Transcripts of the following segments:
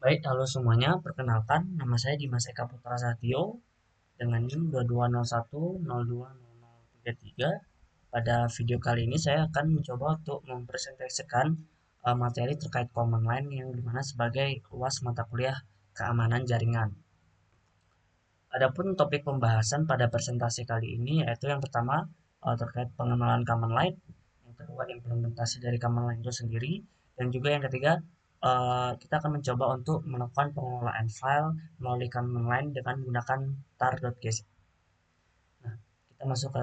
Baik, halo semuanya. Perkenalkan, nama saya Dimas Eka Putra Satyo dengan NIM 2201020033. Pada video kali ini saya akan mencoba untuk mempresentasikan materi terkait command line yang dimana sebagai luas mata kuliah keamanan jaringan. Adapun topik pembahasan pada presentasi kali ini yaitu yang pertama terkait pengenalan command line, yang kedua implementasi dari command line itu sendiri, dan juga yang ketiga kita akan mencoba untuk melakukan pengelolaan file melalui command line dengan menggunakan tar.gz. Nah, kita masuk ke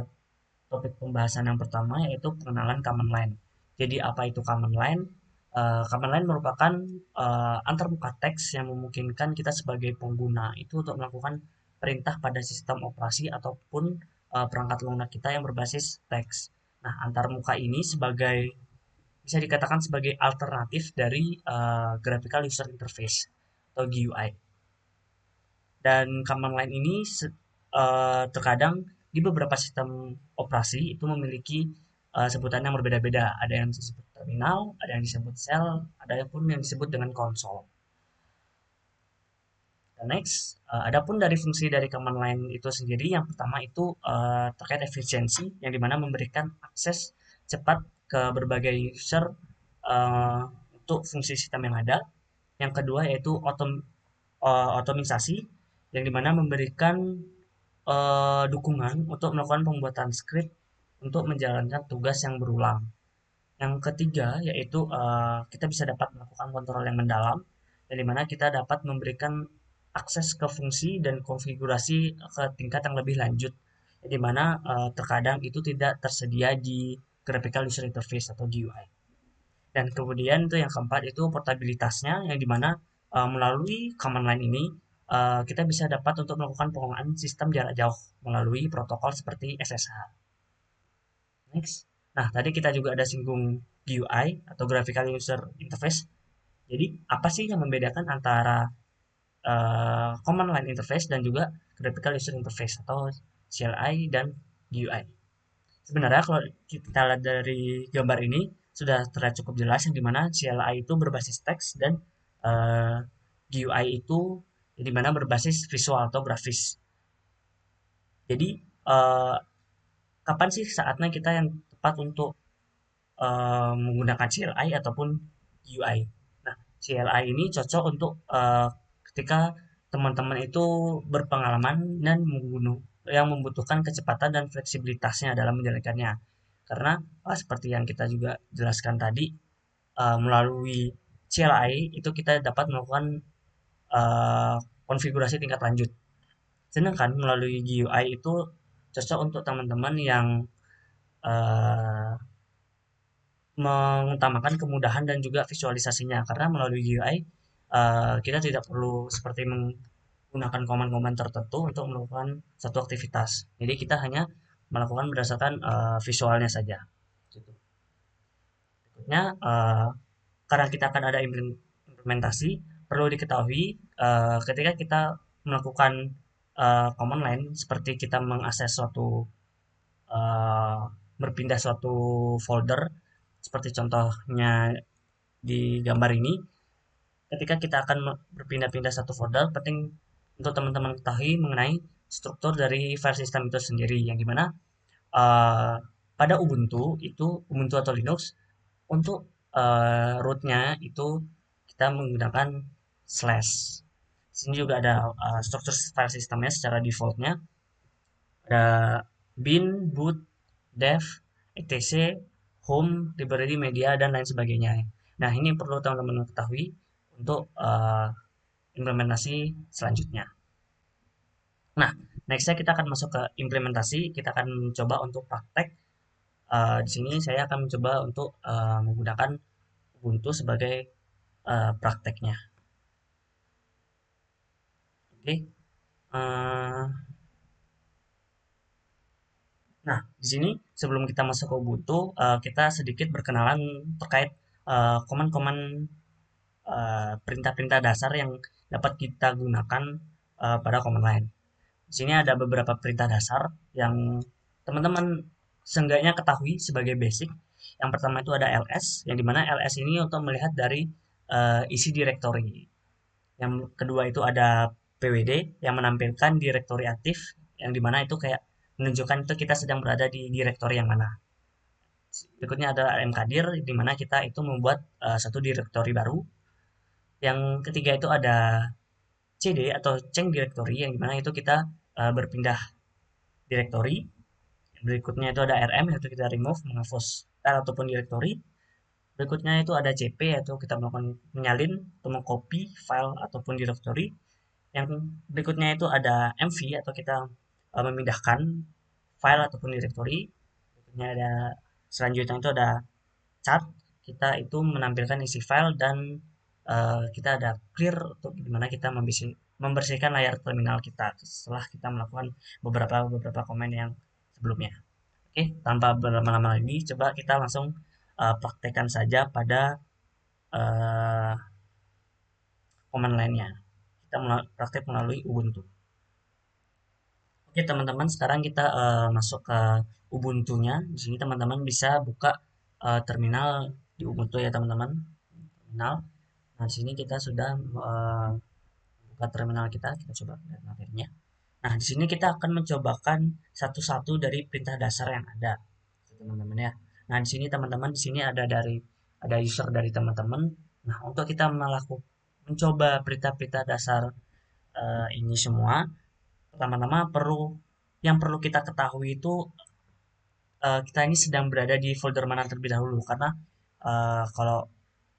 topik pembahasan yang pertama yaitu pengenalan command line. Jadi apa itu command line? Command line merupakan antarmuka teks yang memungkinkan kita sebagai pengguna itu untuk melakukan perintah pada sistem operasi ataupun perangkat lunak kita yang berbasis teks. Nah, antarmuka ini bisa dikatakan sebagai alternatif dari Graphical User Interface atau GUI. Dan command line ini terkadang di beberapa sistem operasi itu memiliki sebutan yang berbeda-beda. Ada yang disebut terminal, ada yang disebut shell, ada pun yang disebut dengan konsol. Dan next, adapun dari fungsi dari command line itu sendiri, yang pertama itu terkait efisiensi, yang dimana memberikan akses cepat ke berbagai user uh, untuk fungsi sistem yang ada. Yang kedua yaitu otomisasi, yang dimana memberikan dukungan untuk melakukan pembuatan script untuk menjalankan tugas yang berulang. Yang ketiga yaitu kita bisa dapat melakukan kontrol yang mendalam, dan dimana kita dapat memberikan akses ke fungsi dan konfigurasi ke tingkat yang lebih lanjut, di mana terkadang itu tidak tersedia di Graphical User Interface atau GUI. Dan kemudian itu yang keempat itu portabilitasnya, yang dimana melalui command line ini kita bisa dapat untuk melakukan pengelolaan sistem jarak jauh melalui protokol seperti SSH. Next. Nah, tadi kita juga ada singgung GUI atau Graphical User Interface. Jadi, apa sih yang membedakan antara Command Line Interface dan juga Graphical User Interface atau CLI dan GUI? Sebenarnya kalau kita lihat dari gambar ini sudah terlihat cukup jelas, yang dimana CLI itu berbasis teks dan GUI itu yang dimana berbasis visual atau grafis. Jadi eh, kapan sih saatnya kita yang tepat untuk menggunakan CLI ataupun UI? Nah, CLI ini cocok untuk ketika teman-teman itu berpengalaman dan yang membutuhkan kecepatan dan fleksibilitasnya dalam menjalankannya. Karena seperti yang kita juga jelaskan tadi, melalui CLI itu kita dapat melakukan eh, konfigurasi tingkat lanjut. Sedangkan melalui GUI itu cocok untuk teman-teman yang eh, mengutamakan kemudahan dan juga visualisasinya, karena melalui GUI kita tidak perlu seperti menggunakan komen-komen tertentu untuk melakukan satu aktivitas. Jadi kita hanya melakukan berdasarkan visualnya saja. Gitu. Berikutnya, karena kita akan ada implementasi, perlu diketahui ketika kita melakukan command line seperti kita mengakses suatu uh, berpindah suatu folder seperti contohnya di gambar ini. Ketika kita akan berpindah-pindah satu folder, penting untuk teman-teman ketahui mengenai struktur dari file system itu sendiri, yang dimana uh, pada Ubuntu atau Linux, untuk rootnya itu kita menggunakan slash. Di sini juga ada struktur file sistemnya secara defaultnya, ada bin, boot, dev, etc, home, library, media, dan lain sebagainya. Nah, ini perlu teman-teman ketahui untuk implementasi selanjutnya. Nah, nextnya kita akan masuk ke implementasi. Kita akan mencoba untuk praktek. Di sini saya akan mencoba untuk menggunakan Ubuntu sebagai prakteknya. Oke. Uh, Nah, di sini sebelum kita masuk ke Ubuntu, kita sedikit berkenalan terkait komen-komen perintah-perintah dasar yang dapat kita gunakan pada command line. Di sini ada beberapa perintah dasar yang teman-teman seenggaknya ketahui sebagai basic. Yang pertama itu ada ls, yang dimana ls ini untuk melihat dari isi directory. Yang kedua itu ada PWD yang menampilkan direktori aktif, yang dimana itu kayak menunjukkan itu kita sedang berada di direktori yang mana. Berikutnya ada mkdir, di mana kita itu membuat satu direktori baru. Yang ketiga itu ada CD atau change directory, yang dimana itu kita berpindah direktori. Berikutnya itu ada RM, yaitu kita remove, menghapus file ataupun direktori. Berikutnya itu ada CP, yaitu kita melakukan menyalin atau mengcopy file ataupun direktori. Yang berikutnya itu ada MV, atau kita memindahkan file ataupun direktori. Berikutnya ada selanjutnya itu ada chart, kita itu menampilkan isi file, dan kita ada clear untuk dimana kita membersihkan layar terminal kita setelah kita melakukan beberapa beberapa komen yang sebelumnya. Oke, tanpa berlama-lama lagi, coba kita langsung praktekkan saja pada uh, komen lainnya. Kita praktek melalui Ubuntu. Oke teman-teman, sekarang kita masuk ke Ubuntu-nya. Di sini teman-teman bisa buka terminal di Ubuntu ya teman-teman. Terminal. Nah, di sini kita sudah buka terminal kita. Kita coba lihat materinya. Nah, di sini kita akan mencobakan satu-satu dari perintah dasar yang ada, teman-teman ya. Nah, di sini teman-teman, di sini ada user dari teman-teman. Nah, untuk kita mencoba perintah-perintah dasar ini semua, pertama-tama yang perlu kita ketahui itu kita ini sedang berada di folder mana terlebih dahulu, karena kalau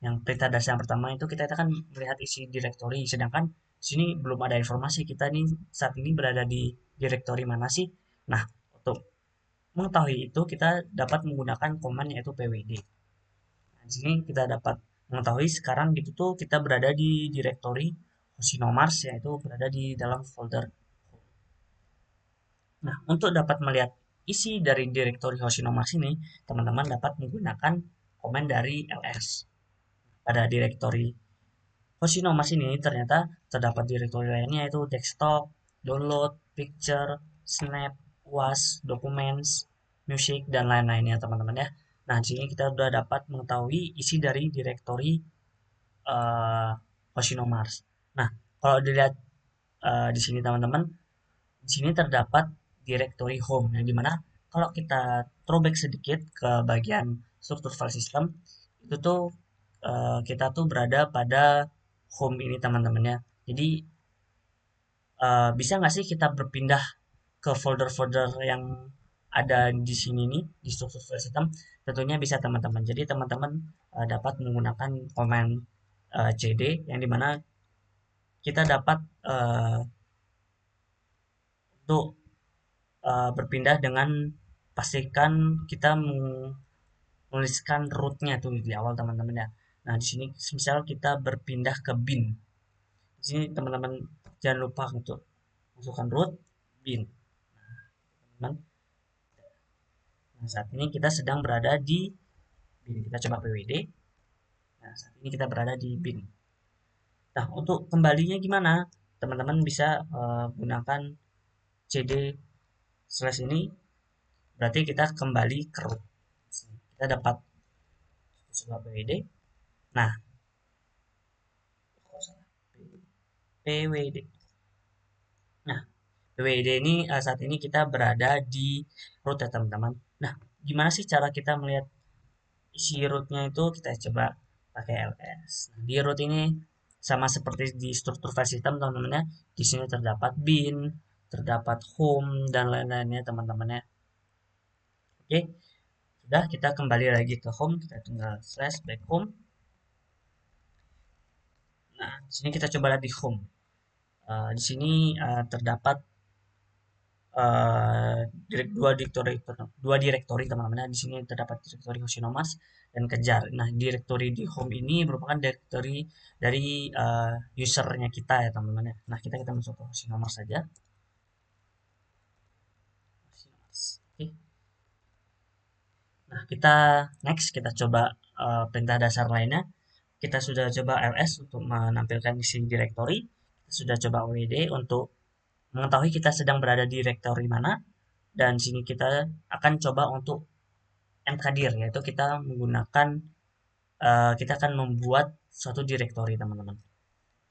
yang perintah dasar yang pertama itu kita akan melihat isi direktori, sedangkan di sini belum ada informasi kita ini saat ini berada di direktori mana sih. Nah, untuk mengetahui itu kita dapat menggunakan command yaitu pwd. Nah, di sini kita dapat mengetahui sekarang gitu tuh kita berada di direktori Hosinomars, yaitu berada di dalam folder. Nah, untuk dapat melihat isi dari direktori Hoshinomars ini, teman-teman dapat menggunakan komen dari ls. Pada direktori Hoshinomars ini ternyata terdapat direktori lainnya, yaitu desktop, download, picture, snap, was, documents, music, dan lain-lainnya teman-teman ya. Nah, di sini kita sudah dapat mengetahui isi dari direktori uh, Hoshinomars. Nah, kalau dilihat di sini teman-teman, di sini terdapat directory home, yang dimana kalau kita throwback sedikit ke bagian struktur file system, itu tuh kita tuh berada pada home ini teman-teman ya. Jadi bisa nggak sih kita berpindah ke folder-folder yang ada di sini nih di struktur file system? Tentunya bisa teman-teman. Jadi teman-teman dapat menggunakan command cd, yang dimana kita dapat untuk berpindah dengan pastikan kita menuliskan rootnya tuh di awal teman-teman ya. Nah, di sini misal kita berpindah ke bin. Di sini teman-teman jangan lupa untuk masukkan root bin. Nah, saat ini kita sedang berada di bin. Kita coba pwd. Nah, saat ini kita berada di bin. Nah, untuk kembalinya gimana? Teman-teman bisa gunakan cd slash ini, berarti kita kembali ke root. Kita dapat coba pwd. Nah, PWD. Nah, PWD ini saat ini kita berada di root ya teman-teman. Nah, gimana sih cara kita melihat isi rootnya itu? Kita coba pakai ls. Nah, di root ini sama seperti di struktur file system teman-teman ya. Di sini terdapat bin, terdapat home, dan lain-lainnya teman-teman ya. Oke, sudah, kita kembali lagi ke home. Kita tinggal slash back home. Nah, di sini kita coba lihat di home. Di sini terdapat uh, dua direktori teman-teman. Di sini terdapat direktori Hoshinomas dan Kejar. Nah, direktori di home ini merupakan direktori dari usernya kita ya teman-teman. Nah, kita masuk ke Hoshinomas saja. Oke. Nah, kita next, kita coba perintah dasar lainnya. Kita sudah coba ls untuk menampilkan isi direktori. Kita sudah coba wd untuk mengetahui kita sedang berada di direktori mana. Dan sini kita akan coba untuk mkdir, yaitu kita akan membuat suatu direktori teman-teman.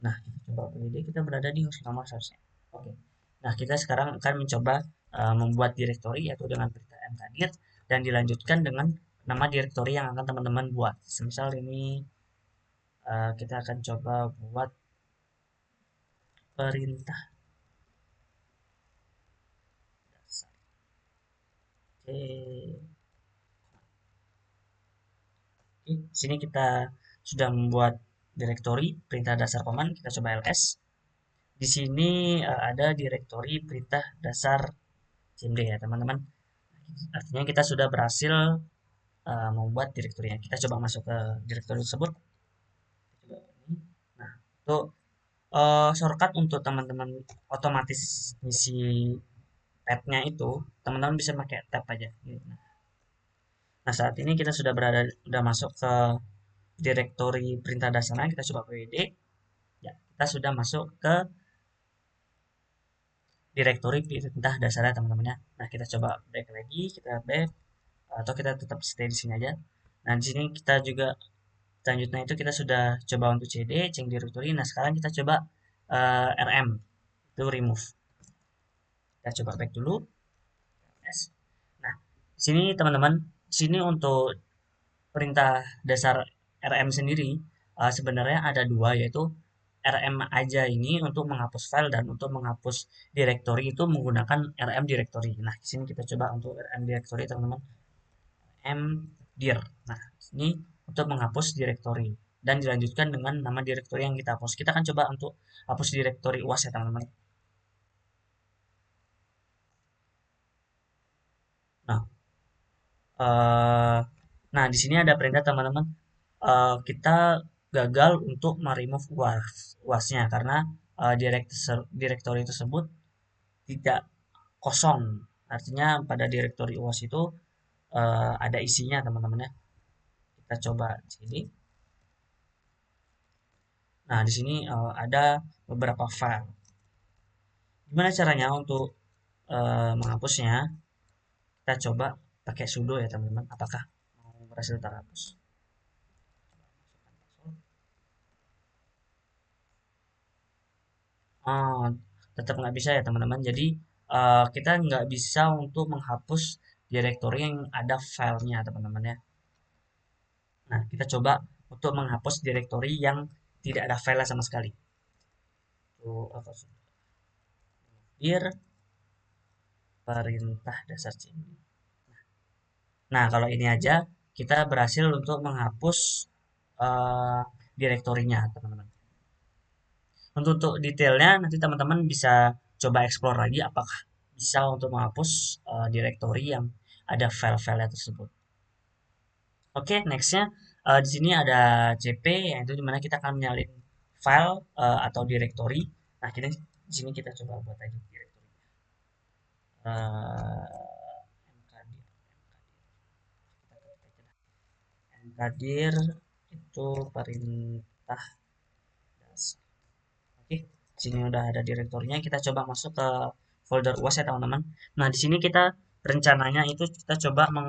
Nah, kita coba PWD, kita berada di host nomor seharusnya. Oke. Nah, kita sekarang akan mencoba membuat direktori yaitu dengan perintah mkdir dan dilanjutkan dengan nama direktori yang akan teman-teman buat. Misal ini kita akan coba buat perintah dasar. Oke. Oke, di sini kita sudah membuat direktori perintah dasar command, kita coba ls. Di sini ada direktori perintah dasar cmd ya teman-teman. Artinya kita sudah berhasil membuat direktorinya. Kita coba masuk ke direktori tersebut. Nah, itu shortcut untuk teman-teman otomatis ngisi tab-nya itu, teman-teman bisa pakai tab aja. Nah, saat ini kita sudah masuk ke direktori perintah dasarnya, kita coba pwd. Ya, kita sudah masuk ke direktori perintah dasarnya teman-teman ya. Nah, kita coba back lagi, kita back atau kita tetap stay di sini aja. Nah, di sini kita juga selanjutnya itu kita sudah coba untuk cd, change directory. Nah, sekarang kita coba rm, itu remove. Kita coba back dulu. Yes. Nah, sini teman-teman, sini untuk perintah dasar rm sendiri sebenarnya ada dua, yaitu rm aja ini untuk menghapus file dan untuk menghapus directory itu menggunakan rm directory. Nah, di sini kita coba untuk rm directory teman-teman, rm dir. Nah, ini untuk menghapus directory dan dilanjutkan dengan nama directory yang kita hapus. Kita akan coba untuk hapus directory uas ya teman-teman. Nah, nah di sini ada perintah teman-teman. Kita gagal untuk meremove uasnya karena direktori tersebut tidak kosong. Artinya pada direktori uas itu ada isinya teman-teman ya. Kita coba cd. Nah, di sini ada beberapa file. Gimana caranya untuk menghapusnya? Kita coba pakai sudo ya teman-teman. Apakah mau berhasil terhapus? Oh, tetap nggak bisa ya teman-teman. Jadi kita nggak bisa untuk menghapus direktori yang ada filenya teman-teman ya. Nah, kita coba untuk menghapus direktori yang tidak ada file sama sekali. Tuh, apa sih? Dir perintah dasar cmd. Nah, kalau ini aja kita berhasil untuk menghapus uh, direktorinya teman-teman. Untuk detailnya nanti teman-teman bisa coba explore lagi apakah bisa untuk menghapus directory yang ada file-file tersebut. Oke, nextnya di sini ada cp yaitu dimana kita akan menyalin file atau directory. Nah, di sini kita coba buat aja directory. Mkdir itu perintah dasar. Oke, di sini udah ada direktornya. Kita coba masuk ke folder UAS ya teman-teman. Nah, di sini kita rencananya itu kita coba uh,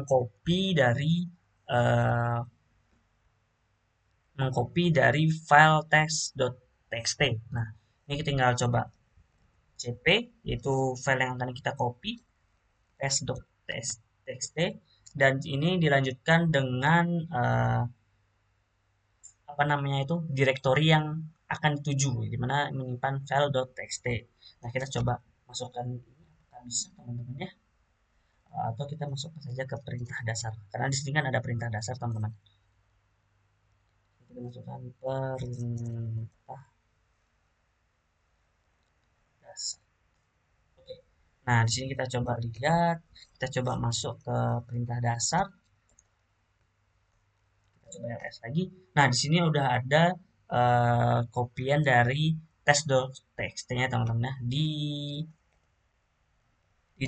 mengcopy dari file text.txt. Nah, ini kita tinggal coba cp yaitu file yang akan kita copy text.txt dan ini dilanjutkan dengan apa namanya itu direktori yang akan dituju di mana menyimpan file.txt. Nah, kita coba masukkan ini apakah bisa teman-teman ya. Atau kita masukkan saja ke perintah dasar. Karena di sini kan ada perintah dasar, teman-teman. Kita masukkan perintah dasar. Oke. Nah, di sini kita coba lihat, kita coba masuk ke perintah dasar. Kita coba ls lagi. Nah, di sini udah ada kopian dari test.txt-nya teman-teman ya di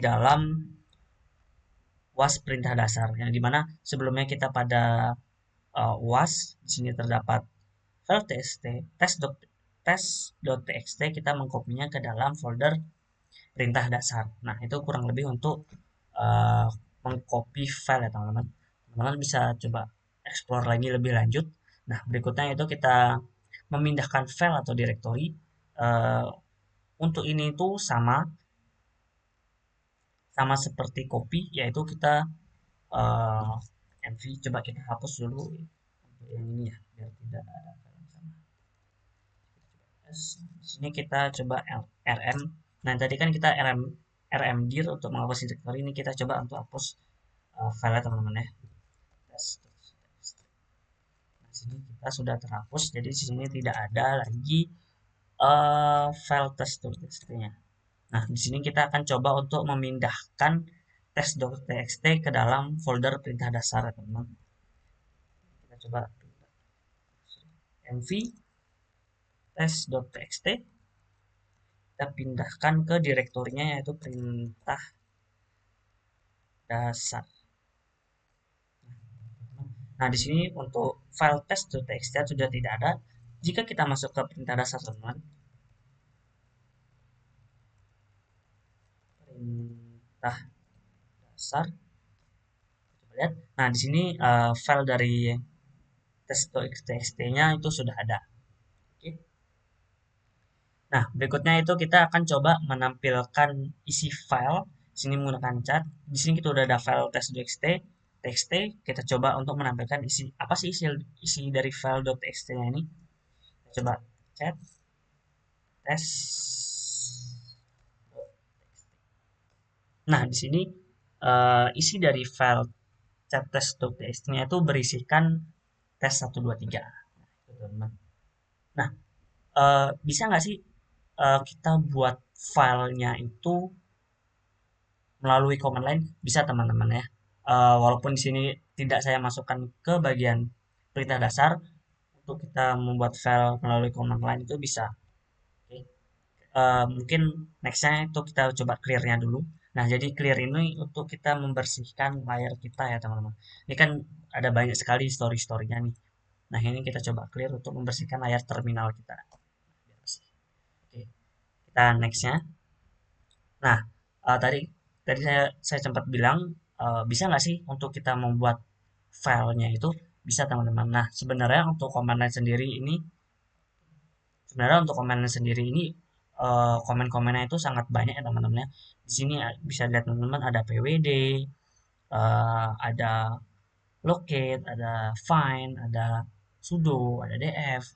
dalam was perintah dasar yang dimana sebelumnya kita pada was di sini terdapat file test.txt kita mengkopinya ke dalam folder perintah dasar. Nah, itu kurang lebih untuk mengcopy file ya teman-teman. Teman-teman bisa coba explore lagi lebih lanjut. Nah, berikutnya itu kita memindahkan file atau directory. Uh, untuk ini itu sama seperti copy, yaitu kita uh, mv, coba kita hapus dulu untuk yang ini ya, biar tidak ada file yang sama. Di sini kita coba rm. Nah, tadi kan kita rmdir untuk menghapus directory, ini kita coba untuk hapus file teman-teman ya. Nah, sini kita sudah terhapus, jadi di sini tidak ada lagi file test.txt-nya. Nah, di sini kita akan coba untuk memindahkan test.txt ke dalam folder perintah dasar, teman-teman. Kita coba mv test.txt, kita pindahkan ke direktorinya yaitu perintah dasar. Nah, di sini untuk file test.txt sudah tidak ada. Jika kita masuk ke perintah dasar, teman-teman, perintah dasar, coba lihat. Nah, di sini file dari test.txt-nya itu sudah ada. Oke. Nah, berikutnya itu kita akan coba menampilkan isi file. Di sini menggunakan cat. Di sini kita udah ada file test.txt. Kita coba untuk menampilkan isi apa sih isi dari file.txt-nya ini. Kita coba cat test. Nah, di sini isi dari file chat test.txt-nya itu berisikan tes 1 2 3. Nah, bisa nggak sih kita buat filenya itu melalui command line? Bisa, teman-teman ya. Walaupun di sini tidak saya masukkan ke bagian perintah dasar, untuk kita membuat file melalui command line itu bisa. Oke. Mungkin nextnya itu kita coba clearnya dulu. Nah, jadi clear ini untuk kita membersihkan layar kita ya, teman-teman. Ini kan ada banyak sekali story-storynya nih. Nah, ini kita coba clear untuk membersihkan layar terminal kita. Oke, kita nextnya. Nah, tadi tadi saya sempat bilang, bisa nggak sih untuk kita membuat filenya itu? Bisa, teman-teman. Nah, sebenarnya untuk command line sendiri ini komen-komennya itu sangat banyak ya, teman-teman ya. Di sini bisa lihat, teman-teman, ada pwd, ada locate, ada find, ada sudo, ada df,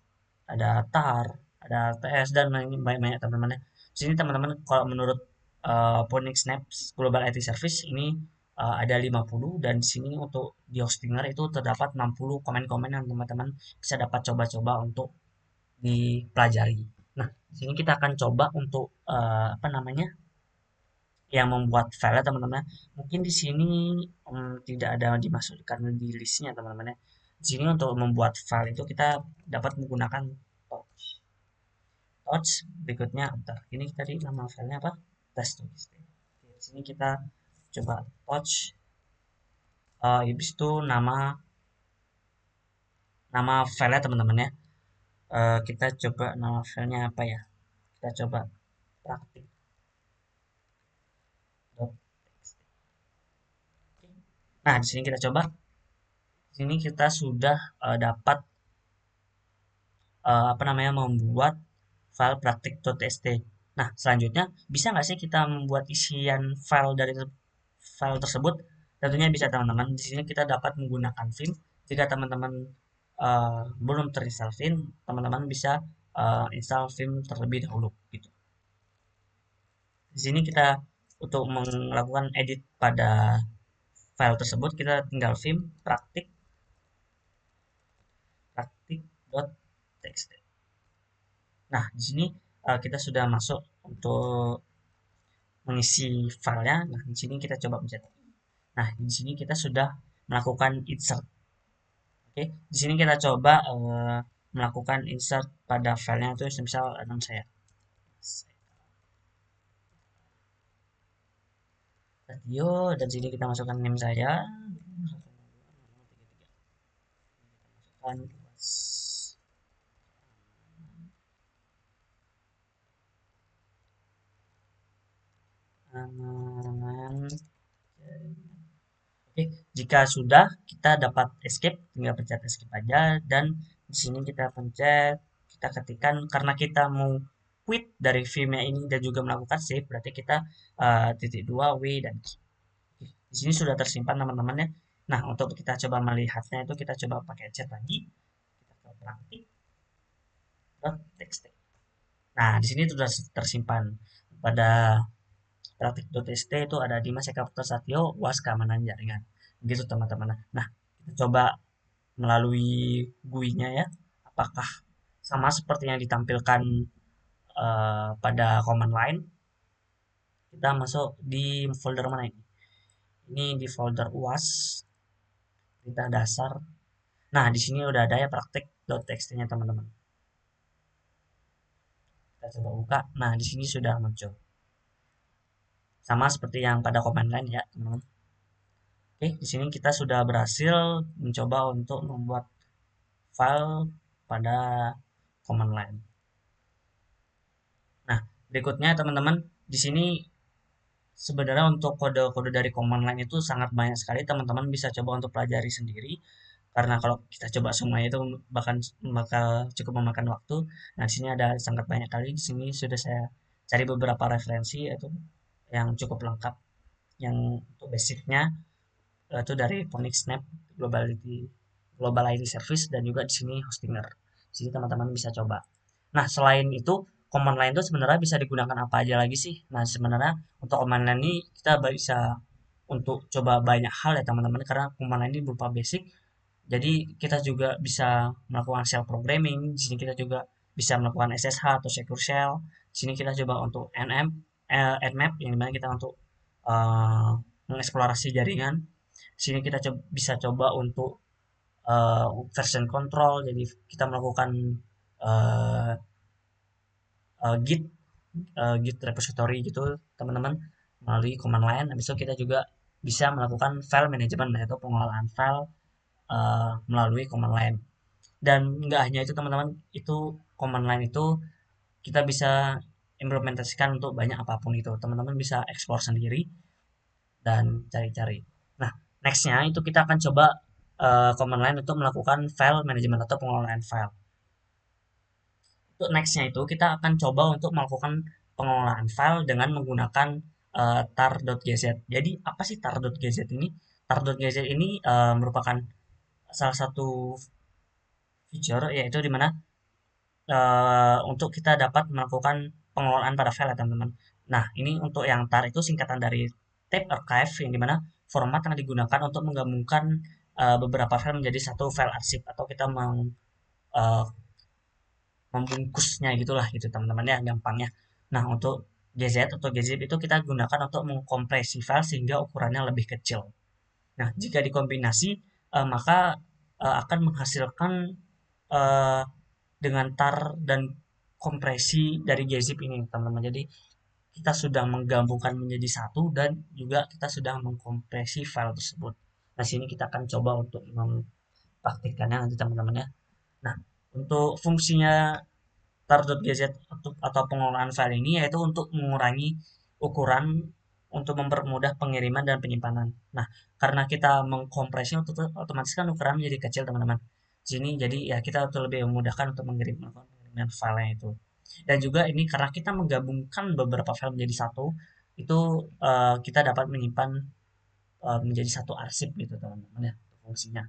ada tar, ada ts, dan banyak-banyak, teman-teman ya. Di sini, teman-teman, kalau menurut Phoenix Snaps Global IT Service ini ada 50, dan di sini untuk di Hostinger itu terdapat 60 komen-komen yang teman-teman bisa dapat coba-coba untuk dipelajari. Nah, di sini kita akan coba untuk apa namanya, yang membuat file, teman-teman. Mungkin di sini tidak ada dimasukkan di listnya, teman-teman ya. Di sini untuk membuat file itu kita dapat menggunakan touch. Touch berikutnya, bentar. Ini tadi nama filenya apa? Test.txt. Di sini kita coba touch. Habis itu nama filenya, teman-teman ya. Kita coba nama filenya apa ya? Kita coba praktik. Nah, di sini kita coba. Di sini kita sudah dapat apa namanya, membuat file praktik.txt. Nah, selanjutnya bisa nggak sih kita membuat isian file dari file tersebut? Tentunya bisa, teman-teman. Di sini kita dapat menggunakan Vim. Jika teman-teman belum terinstall Vim, teman-teman bisa install Vim terlebih dahulu gitu. Di sini kita untuk melakukan edit pada file tersebut, kita tinggal Vim praktik.txt. Nah, di sini kita sudah masuk untuk mengisi filenya. Nah, di sini kita coba pencet. Nah, di sini kita sudah melakukan insert. Oke, di sini kita coba melakukan insert pada filenya itu, misal nama saya. Radio, dan sini kita masukkan name saya. Masukkan Oke, jika sudah kita dapat escape, tinggal pencet escape aja, dan di sini kita pencet, kita ketikkan karena kita mau quit dari Vimeo ini dan juga melakukan save, berarti kita titik dua w dan di sini sudah tersimpan teman-teman ya. Nah, untuk kita coba melihatnya itu kita coba pakai chat lagi, kita ke praktik.txt. Nah, di sini sudah tersimpan pada praktik.txt itu ada Dimas Eka Putra Satyo, UAS keamanan jaringan. Begitu teman-teman. Nah, kita coba melalui GUI-nya ya, apakah sama seperti yang ditampilkan pada command line. Kita masuk di folder mana ini? Ini di folder UAS, perintah dasar. Nah, di sini udah ada ya praktik.txt-nya teman-teman. Kita coba buka. Nah, di sini sudah muncul. Sama seperti yang pada command line ya, teman-teman. Oke, di sini kita sudah berhasil mencoba untuk membuat file pada command line. Nah, berikutnya teman-teman, di sini sebenarnya untuk kode-kode dari command line itu sangat banyak sekali, teman-teman bisa coba untuk pelajari sendiri. Karena kalau kita coba semuanya itu bahkan bakal cukup memakan waktu. Nah, di sini ada sangat banyak kali. Di sini sudah saya cari beberapa referensi yaitu yang cukup lengkap. Yang untuk basicnya itu dari Phoenix Snap, Global ID Service, dan juga di sini Hostinger. Di sini teman-teman bisa coba. Nah, selain itu, command line itu sebenarnya bisa digunakan apa aja lagi sih? Nah, sebenarnya untuk command line ini kita bisa untuk coba banyak hal ya teman-teman, karena command line ini berupa basic. Jadi kita juga bisa melakukan shell programming. Di sini kita juga bisa melakukan SSH atau secure shell. Di sini kita coba untuk nmap yang dimana kita untuk mengeksplorasi jaringan. Di sini kita bisa coba untuk version control. Jadi kita melakukan uh, git git repository gitu teman-teman melalui command line. Habis itu kita juga bisa melakukan file management yaitu pengelolaan file melalui command line. Dan nggak hanya itu teman-teman, itu command line itu kita bisa implementasikan untuk banyak apapun itu. Teman-teman bisa explore sendiri dan cari-cari. Nah, nextnya itu kita akan coba command line untuk melakukan file management atau pengelolaan file. Untuk nextnya itu kita akan coba untuk melakukan pengelolaan file dengan menggunakan tar.gz. Jadi apa sih tar.gz ini? Tar.gz ini merupakan salah satu feature yaitu dimana untuk kita dapat melakukan pengelolaan pada file ya teman-teman. Nah, ini untuk yang tar itu singkatan dari tape archive yang dimana format yang digunakan untuk menggabungkan beberapa file menjadi satu file arsip atau kita uh, membungkusnya gitulah gitu teman-teman ya gampangnya. Nah, untuk GZ atau gzip itu kita gunakan untuk mengkompresi file sehingga ukurannya lebih kecil. Nah, jika dikombinasi maka akan menghasilkan uh, dengan tar dan kompresi dari gzip ini teman-teman. Jadi kita sudah menggabungkan menjadi satu dan juga kita sudah mengkompresi file tersebut. Nah, sini kita akan coba untuk mempraktikkannya nanti teman-teman ya. Nah, untuk fungsinya tar.gz atau pengelolaan file ini yaitu untuk mengurangi ukuran untuk mempermudah pengiriman dan penyimpanan. Nah, karena kita mengkompresi otomatis kan ukuran menjadi kecil teman-teman. Sini jadi ya kita lebih memudahkan untuk pengiriman file itu. Dan juga ini karena kita menggabungkan beberapa file menjadi satu, itu kita dapat menyimpan menjadi satu arsip gitu teman-teman ya fungsinya.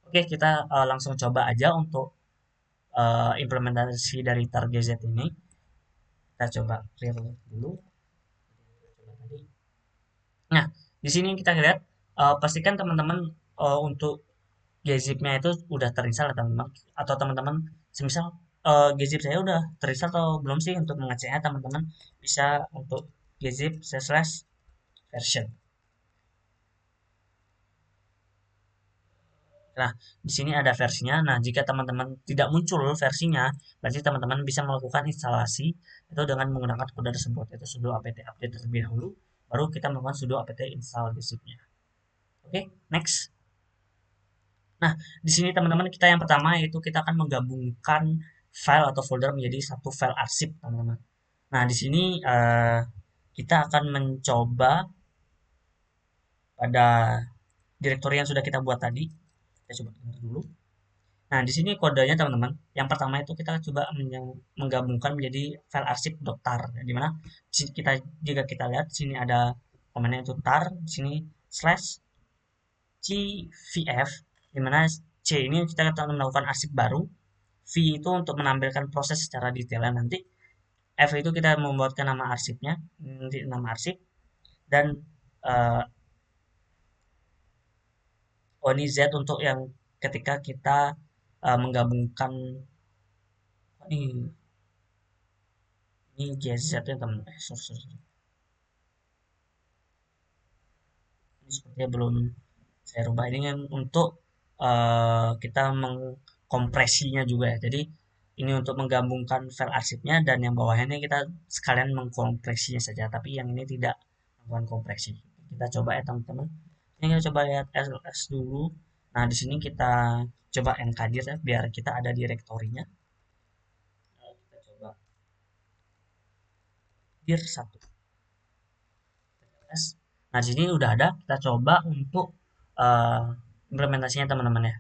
Oke, kita langsung coba aja untuk implementasi dari target Z ini. Kita coba clear dulu. Nah, di sini kita lihat pastikan teman-teman untuk gzip-nya itu udah terinstall ya teman-teman atau teman-teman semisal gzip saya udah terinstall atau belum sih untuk mengeceknya teman-teman bisa untuk gzip slash version. Nah, di sini ada versinya. Nah, jika teman-teman tidak muncul versinya, berarti teman-teman bisa melakukan instalasi itu dengan menggunakan kode tersebut, yaitu sudo apt update terlebih dahulu, baru kita melakukan sudo apt install gzip-nya. Oke, next. Nah, di sini teman-teman kita yang pertama yaitu kita akan menggabungkan file atau folder menjadi satu file arsip, teman-teman. Nah, di sini kita akan mencoba pada direktori yang sudah kita buat tadi. Kita coba dulu. Nah, di sini kodenya teman-teman. Yang pertama itu kita coba menggabungkan menjadi file arsip .tar, di mana kita jika kita lihat di sini ada komannya itu tar, di sini slash cvf, di mana c ini kita akan melakukan arsip baru, v itu untuk menampilkan proses secara detail nanti, f itu kita membuatkan nama arsipnya, nanti nama arsip, dan uh, ini z untuk yang ketika kita menggabungkan ini GZ ya teman, sorry. Ini sepertinya belum saya rubah, ini kan untuk kita mengkompresinya juga ya. Jadi ini untuk menggabungkan file arsipnya, dan yang bawahnya ini kita sekalian mengkompresinya saja, tapi yang ini tidak melakukan kompresi. Kita coba ya teman-teman. Ini kita coba lihat ls dulu. Nah, di sini kita coba mkdir ya, biar kita ada direktorinya. Nah, kita coba dir 1. Nah, di sini udah ada. Kita coba untuk uh, implementasinya teman-teman ya.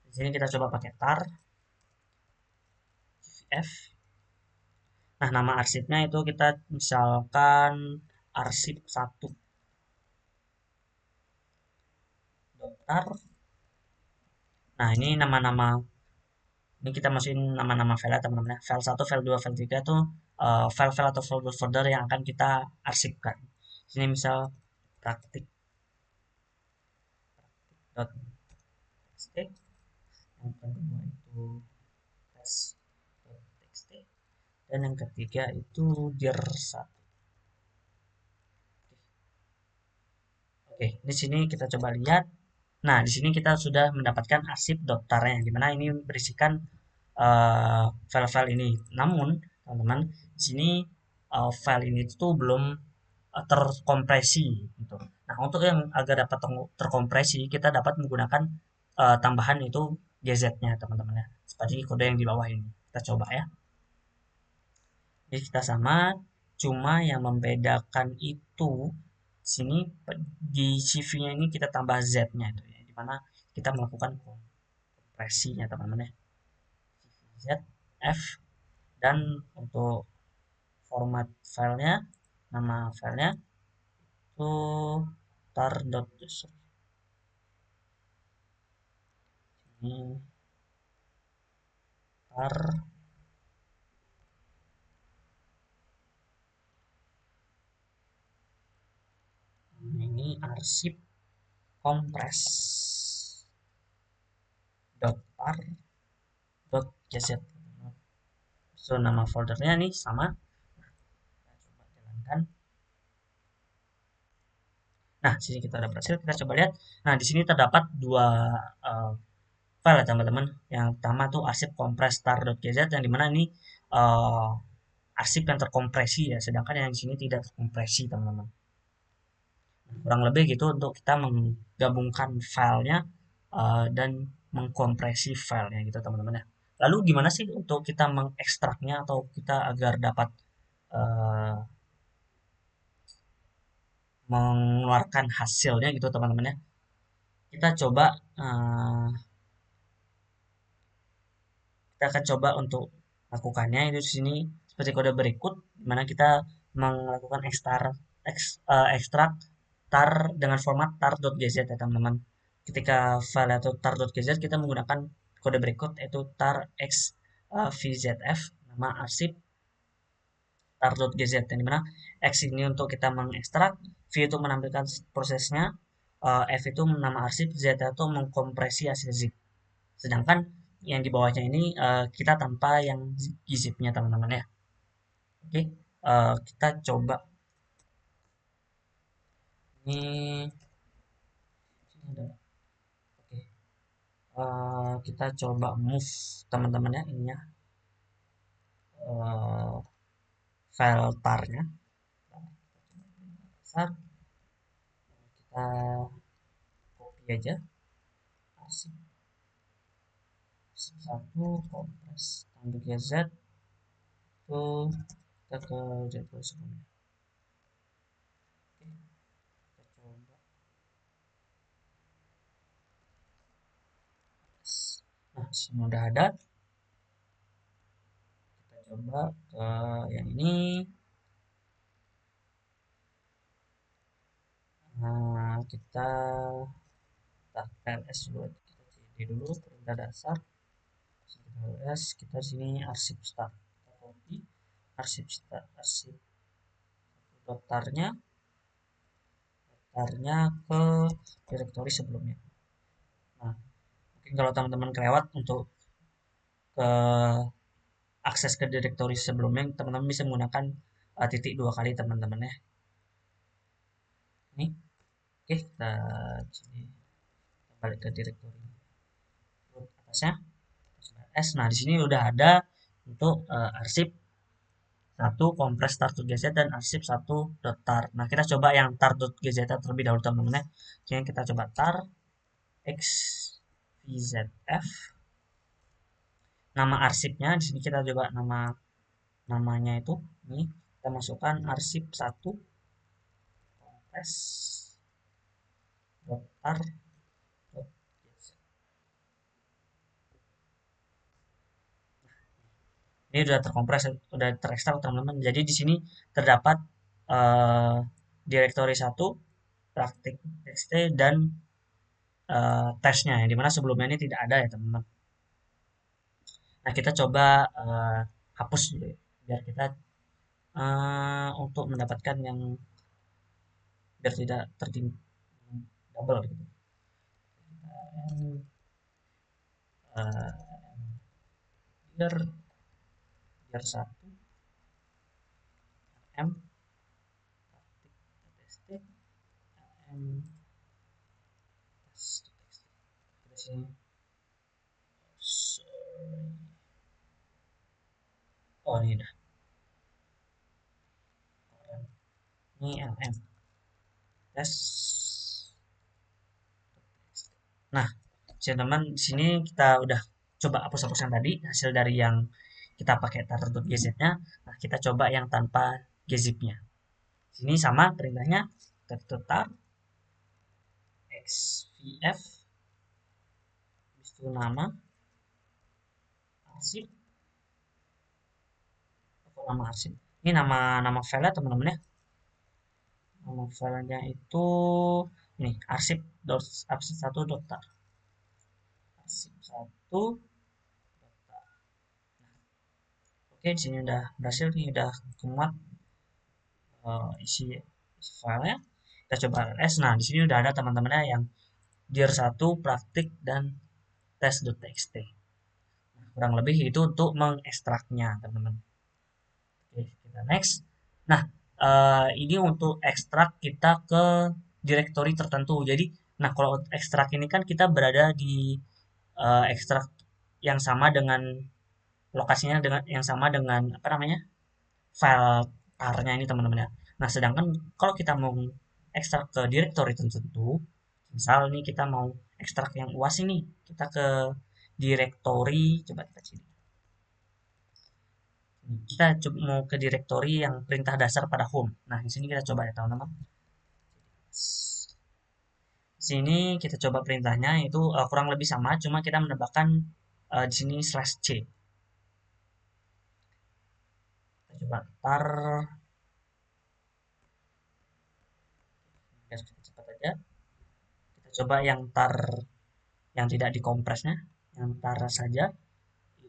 Di sini kita coba pakai tar f. Nah, nama arsipnya itu kita misalkan arsip 1 tar. Nah, ini nama-nama, ini kita masukin nama-nama file teman-teman ya. File 1, file 2, file 3 itu file-file atau folder-folder yang akan kita arsipkan. Di sini misal praktik.txt, yang kedua itu test.txt, dan yang ketiga itu dir1. Oke, di sini kita coba lihat. Nah, di sini kita sudah mendapatkan arsip .tar-nya, di mana ini berisikan file-file ini. Namun, teman-teman, di sini file ini tuh belum terkompresi gitu. Nah, untuk yang agar dapat terkompresi, kita dapat menggunakan tambahan itu gz-nya, teman-teman ya. Seperti kode yang di bawah ini. Kita coba ya. Jadi kita sama, cuma yang membedakan itu sini di CV-nya ini kita tambah Z-nya itu ya, dimana kita melakukan kompresinya teman-teman ya. Z, F, dan untuk format filenya, nama filenya itu tar. Ini tar, ini arsip kompres tar .gz. So nama foldernya nih sama. Kita coba jalankan. Nah, sini kita udah berhasil. Kita coba lihat. Nah, di sini terdapat dua uh, file ya teman-teman. Yang pertama tuh arsip kompres tar.gz, yang dimana ini uh, arsip yang terkompresi ya, sedangkan yang di sini tidak terkompresi teman-teman. Kurang lebih gitu untuk kita menggabungkan filenya dan mengkompresi filenya gitu teman-teman ya. Lalu gimana sih untuk kita mengekstraknya atau kita agar dapat uh, mengeluarkan hasilnya gitu teman-teman ya. Kita coba uh, kita akan coba untuk lakukannya itu di sini seperti kode berikut, di mana kita melakukan ekstrak tar dengan format tar.gz ya teman-teman. Ketika file atau tar.gz kita menggunakan kode berikut yaitu tar x vzf, nama arsip tar.gz, yang dimana x ini untuk kita mengekstrak, v itu menampilkan prosesnya, f itu nama arsip, z itu mengkompresi hasil zip. Sedangkan yang di bawahnya ini kita tanpa yang zipnya teman-teman ya. Oke, kita coba ini ada. Oke, kita coba move teman-teman ya ininya, uh, file tarnya besar, kita copy aja arsip 1 kompres tanduk z itu kita ke jadwal sebelumnya. Oke, kita coba Nah, sini udah ada. Kita coba ke yang ini. Nah, kita ls dulu, kita cd dulu perintah dasar ls, kita sini arsip start, kita copy arsip start, arsip daftarnya ke direktori sebelumnya. Nah, mungkin kalau teman-teman kelewat untuk ke akses ke direktori sebelumnya, teman-teman bisa menggunakan titik 2 kali teman-teman ya. Ini, oke, kita balik ke direktori atasnya. Nah, di sini udah ada untuk arsip 1 kompres tar.gz dan arsip 1 .tar. Nah, kita coba yang tar.gz terlebih dahulu teman-teman ya. Jadi kita coba tar xvzf. Nama arsipnya di sini kita coba namanya itu ini kita masukkan arsip 1 kompres .tar. Ini sudah terkompres, sudah terekstrak teman-teman. Jadi di sini terdapat direktori 1 praktik txt dan tesnya ya, dimana sebelumnya ini tidak ada ya teman-teman. Nah, kita coba hapus dulu ya, biar kita untuk mendapatkan yang biar tidak tertim double gitu. Uh, biar 1 m praktik txt m kita sini oh ini dah ini lm tes. Nah, teman-teman di sini kita udah coba hapus-hapus yang tadi hasil dari yang kita pakai tar.gz-nya. Nah, kita coba yang tanpa gzip-nya. Sini sama perintahnya tar xvf itu nama arsip atau nama arsip. Ini nama file teman-teman ya. Nama filenya itu ini arsip 1 .tar. Arsip 1 .tar. Oke, di sini udah berhasil nih, udah muat isi filenya. Kita coba ls. Nah, di sini udah ada teman-temannya yang dir 1 praktik dan tes.txt. Nah, kurang lebih itu untuk mengekstraknya teman-teman. Oke, kita next. Nah, ini untuk ekstrak kita ke direktori tertentu. Jadi, nah kalau ekstrak ini kan kita berada di ekstrak yang sama dengan lokasinya dengan yang sama dengan apa namanya file tar-nya ini teman-teman ya. Nah, sedangkan kalau kita mau ekstrak ke direktori tertentu, misal nih kita mau ekstrak yang UAS ini, kita ke direktori, coba kita cari. Kita mau ke direktori yang perintah dasar pada home. Nah, di sini kita coba ya teman-teman. Sini kita coba perintahnya itu kurang lebih sama, cuma kita menambahkan di sini /c. Kita coba tar ya, cepat aja. Kita coba yang tar yang tidak dikompresnya, yang tar saja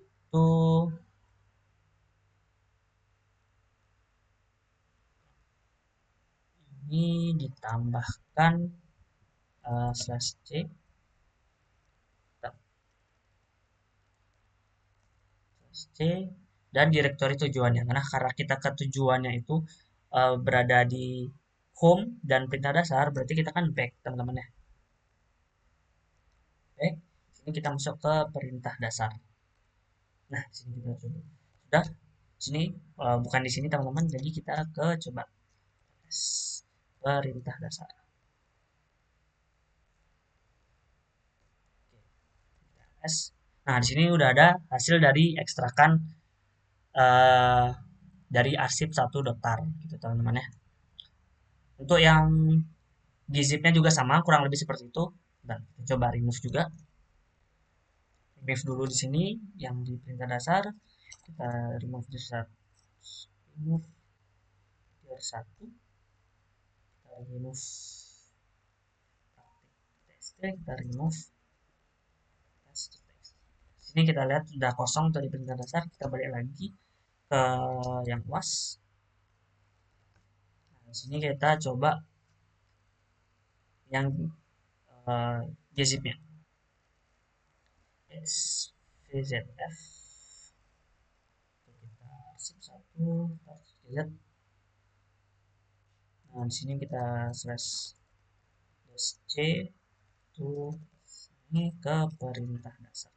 itu ini ditambahkan /c C dan direktori tujuannya. Nah, karena kita ke tujuannya itu berada di home dan perintah dasar, berarti kita kan back teman-teman ya. Back. Sini kita masuk ke perintah dasar. Nah, sini kita coba. Sudah. Sini bukan di sini teman-teman, jadi kita ke coba perintah dasar. Nah, di sini udah ada hasil dari ekstrakan dari arsip 1 .tar gitu teman-teman ya. Untuk yang gzip-nya juga sama, kurang lebih seperti itu. Dan coba remove juga. remove dulu di sini yang di perintah dasar, kita remove di remove tier 1, kita remove txt, kita remove test. Sini kita lihat sudah kosong dari perintah dasar, kita balik lagi ke yang UAS. Nah, di sini kita coba yang gzip-nya. XVZF, kita arsip 1, kita lihat. Nah, di sini kita slash c to ini ke perintah dasar.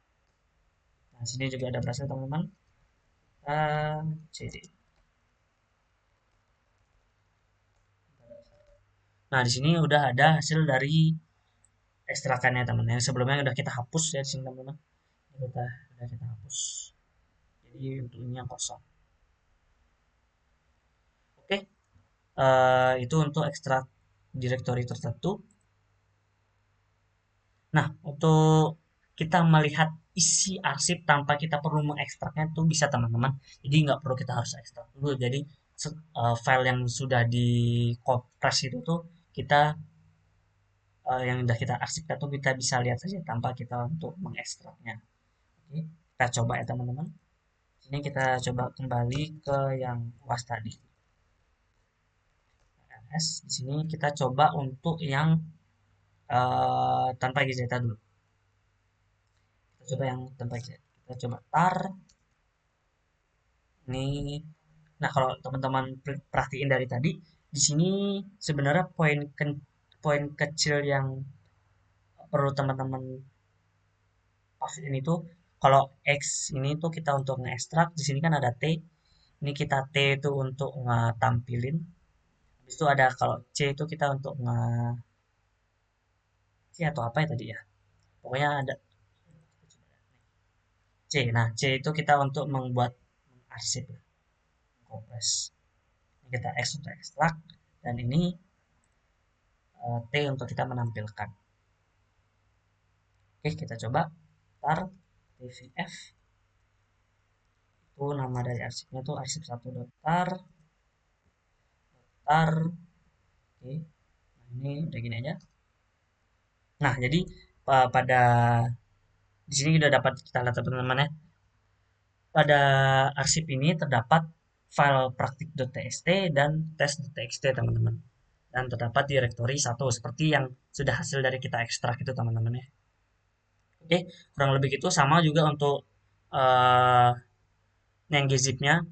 Nah, sini juga ada berhasil teman-teman. cd. Nah, di sini udah ada hasil dari ekstrakannya teman-teman. Yang sebelumnya udah kita hapus ya di sini teman-teman. Udah kita hapus. Jadi untuk ini yang kosong. Oke, itu untuk ekstrak directory tertentu. Nah, untuk kita melihat isi arsip tanpa kita perlu mengekstraknya itu bisa teman-teman. Jadi nggak perlu kita harus ekstrak dulu. Jadi file yang sudah di kompres itu tuh kita yang sudah kita arsipkan tuh kita bisa lihat saja tanpa kita untuk mengekstraknya. Oke, kita coba ya teman-teman. Ini kita coba kembali ke yang UAS tadi. Di sini kita coba untuk yang tanpa GZ dulu. Kita coba yang tanpa GZ. Kita coba tar ini. Nah, kalau teman-teman perhatiin dari tadi, di sini sebenarnya poin kecil yang perlu teman-teman pastiin itu kalau X ini tuh kita untuk nge-extract, di sini kan ada T. Ini kita T itu untuk ngetampilin. Habis itu ada kalau C itu kita untuk C atau apa ya tadi ya. Pokoknya ada C. Nah, C itu kita untuk membuat arsip, kompres. Ini kita X untuk ekstrak dan ini T untuk kita menampilkan. Oke, kita coba tar tvf, itu nama dari arsipnya tuh arsip 1.tar tar. Oke, nah ini udah gini aja. Nah, jadi pada di sini sudah dapat kita lihat teman-teman ya. Pada arsip ini terdapat file praktik.txt dan test.txt teman-teman. Dan terdapat directory 1 seperti yang sudah hasil dari kita ekstrak itu teman-teman ya. Oke, kurang lebih itu sama juga untuk uh, yang gzip-nya,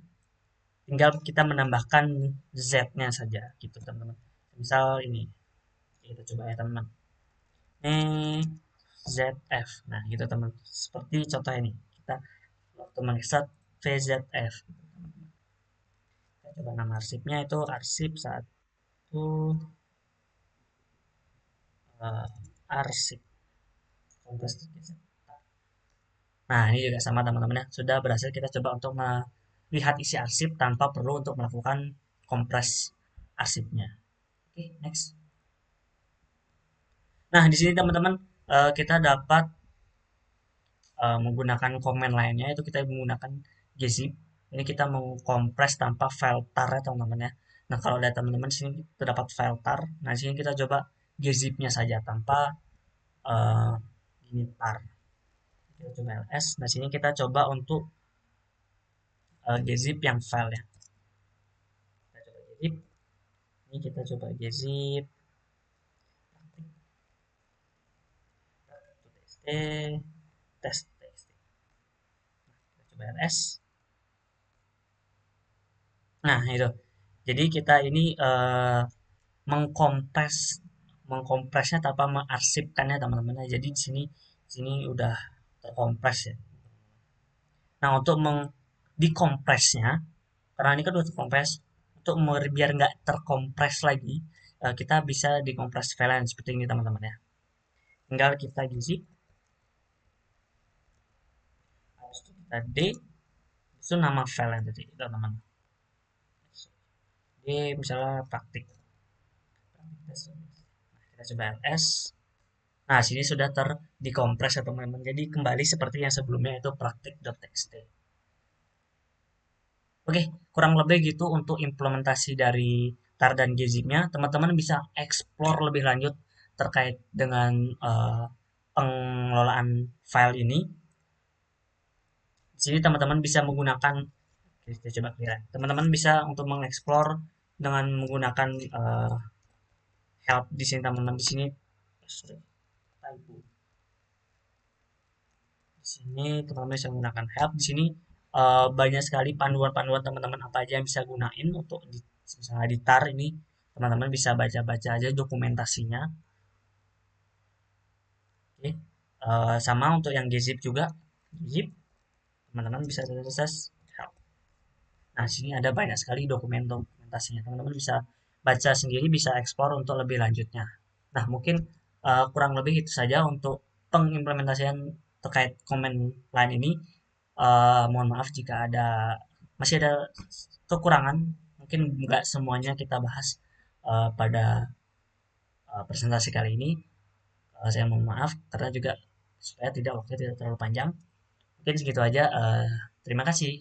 tinggal kita menambahkan z-nya saja gitu teman-teman. Misal ini kita coba ya teman-teman, ini zf. Nah gitu teman, seperti contoh ini kita waktu mengekstrak vzf, kita coba nama arsipnya itu arsip 1 arsip kompres. Nah ini juga sama teman-teman ya, sudah berhasil kita coba untuk melihat isi arsip tanpa perlu untuk melakukan kompres arsipnya. Oke, next. Nah, di sini teman-teman kita dapat menggunakan komen lainnya, itu kita menggunakan gzip. Ini kita mengkompres tanpa file tar ya teman-teman ya. Nah, kalau lihat teman-teman sini terdapat file tar. Nah, di sini kita coba gzip-nya saja tanpa ini tar. Kita coba ls. Nah, sini kita coba untuk gzip yang file ya. Kita coba gzip. Ini kita coba gzip test. Kita coba ls. Nah, itu. Jadi kita ini mengkompres mengkompresnya tanpa mengarsipkannya teman-teman. Jadi di sini udah terkompres ya. Nah, untuk dikompresnya, karena ini kan udah terkompres, untuk biar nggak terkompres lagi, kita bisa dikompres file seperti ini teman-teman ya. Tinggal kita zip, habis itu kita d, itu nama file yang tadi teman-teman. D misalnya praktik. Nah, kita coba ls. Nah, sini sudah terdekompres ya teman-teman. Jadi kembali seperti yang sebelumnya itu praktik.txt. Oke, kurang lebih gitu untuk implementasi dari tar dan gzip-nya. Teman-teman bisa explore lebih lanjut terkait dengan pengelolaan file ini. Di sini teman-teman bisa menggunakan, kita coba clear. Teman-teman bisa untuk mengeksplor dengan menggunakan help di sini teman-teman. Di sini sorry, typo. Di sini teman-teman bisa menggunakan help. Di sini banyak sekali panduan-panduan teman-teman apa aja yang bisa gunain untuk misalnya di tar ini. Teman-teman bisa baca-baca aja dokumentasinya. Oke. Sama untuk yang gzip juga. Gzip teman-teman bisa akses help. Nah, sini ada banyak sekali dokumentasinya. Teman-teman bisa baca sendiri, bisa ekspor untuk lebih lanjutnya. Nah, mungkin kurang lebih itu saja untuk pengimplementasian terkait komen line ini. Mohon maaf jika masih ada kekurangan. Mungkin nggak semuanya kita bahas pada presentasi kali ini. Saya mohon maaf karena juga supaya waktunya tidak terlalu panjang. Mungkin segitu aja. Terima kasih.